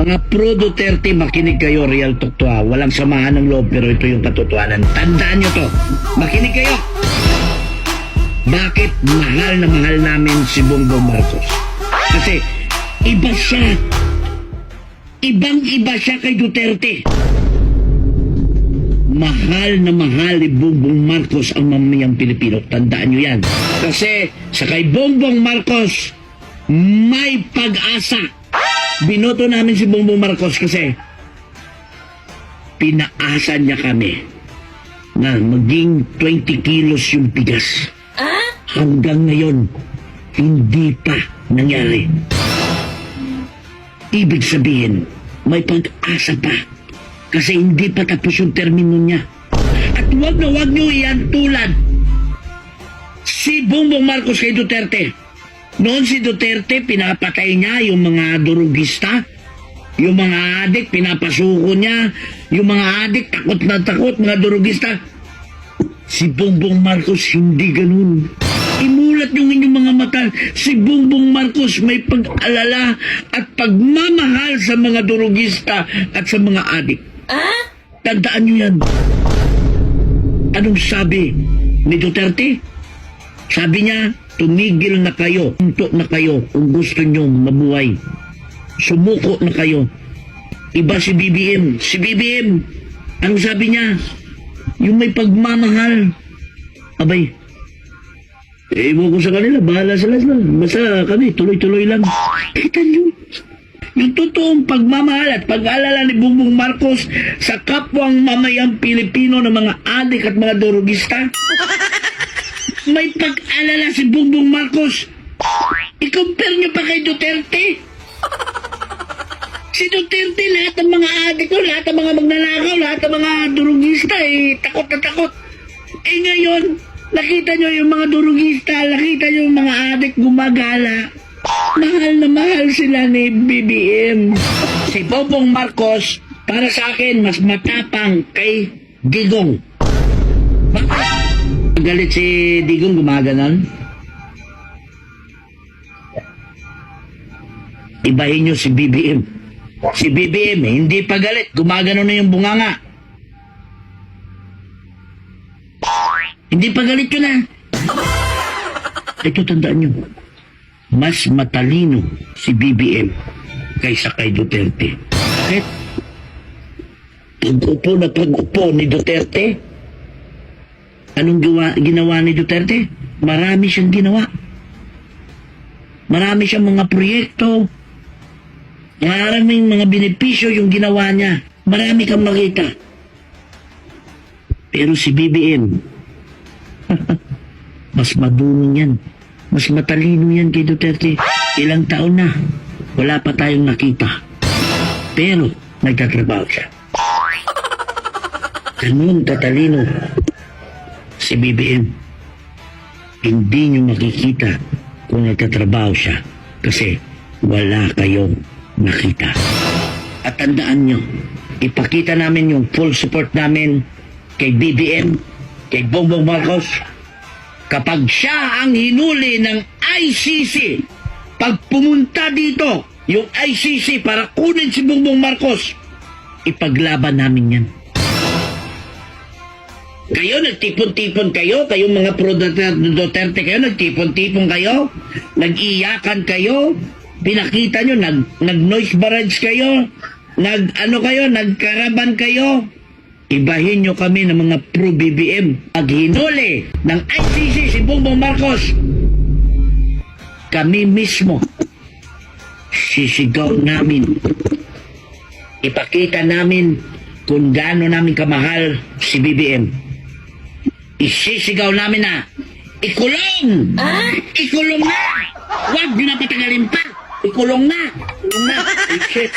Mga pro Duterte, makinig kayo, real talk to ha. Walang samahan ng loob, pero ito yung katotohanan. Tandaan nyo to. Makinig kayo. Bakit mahal na mahal namin si Bongbong Marcos? Kasi iba siya. Ibang-iba siya kay Duterte. Mahal na mahal ni Bongbong Marcos ang mamayang Pilipino. Tandaan nyo yan. Kasi sa kay Bongbong Marcos, may pag-asa. Binoto namin si Bongbong Marcos kasi pinaasa niya kami na maging 20 kilos yung bigas. Hanggang ngayon, hindi pa nangyari. Ibig sabihin, may pag-asa pa. Kasi hindi pa tapos yung termino niya. At wag na wag niyo iyan tulad si Bongbong Marcos kay Duterte. Noon si Duterte, pinapatay niya yung mga durugista, yung mga adik, pinapasuko niya, yung mga adik, takot na takot, mga durugista. Si Bongbong Marcos, hindi ganun. Imulat yung inyong mga mata, si Bongbong Marcos may pag-alala at pagmamahal sa mga durugista at sa mga adik. Tandaan nyo yan. Anong sabi ni Duterte? Sabi niya, tumigil na kayo, tuntok na kayo kung gusto nyo mabuhay. Sumuko na kayo. Iba si BBM. Si BBM, anong sabi niya? Yung may pagmamahal. Abay, ewan ko sa kanila, bahala sila. Basta kami, tuloy-tuloy lang. Kita nyo, yung totoong pagmamahal at pag-aalala ni Bongbong Marcos sa kapwang mamayang Pilipino ng mga adik at mga durugista. May pag-alala si Bongbong Marcos. I-compare niyo pa kay Duterte. Si Duterte, lahat ng mga adik ko, lahat ng mga magnanakaw, lahat ng mga durugista, takot na takot. Ngayon, nakita niyo yung mga durugista, nakita niyo yung mga adik gumagala. Mahal na mahal sila ni BBM. Si Bongbong Marcos, para sa akin, mas matapang kay Digong. Bakit? Galit si Digong, gumaganon. Ibahin nyo si BBM. Si BBM, hindi pa galit. Gumaganon na yung bunganga. Hindi pa galit yun ah. Ito tandaan nyo. Mas matalino si BBM kaysa kay Duterte. Bakit? Pag-upo na pag-upo ni Duterte, anong ginawa ni Duterte? Marami siyang ginawa. Marami siyang mga proyekto. Maraming mga benepisyo yung ginawa niya. Marami kang makita. Pero si BBM, mas madunong yan. Mas matalino yan kay Duterte. Ilang taon na, wala pa tayong nakita. Pero, nagtatrabaho siya. Ganun tatalino si BBM. Hindi nyo makikita kung nagtatrabaho siya kasi wala kayong nakita. At tandaan nyo, ipakita namin yung full support namin kay BBM, kay Bongbong Marcos. Kapag siya ang hinuli ng ICC, pag pumunta dito yung ICC para kunin si Bongbong Marcos, ipaglaban namin yan. Kayo, nagtipon-tipon kayo, kayong mga pro Duterte kayo, nagtipon-tipon kayo, nag-iyakan kayo, pinakita nyo, nag-noise barrage kayo, nagkaraban kayo. Ibahin nyo kami ng mga pro-BBM. Pag hinuli ng ICC si Bongbong Marcos, kami mismo sisigaw namin. Ipakita namin kung gaano namin kamahal si BBM. Isisigaw namin na, ikulong! Ikulong na! Huwag nyo na patagalin pa! Ikulong na! Ikulong na! Shit!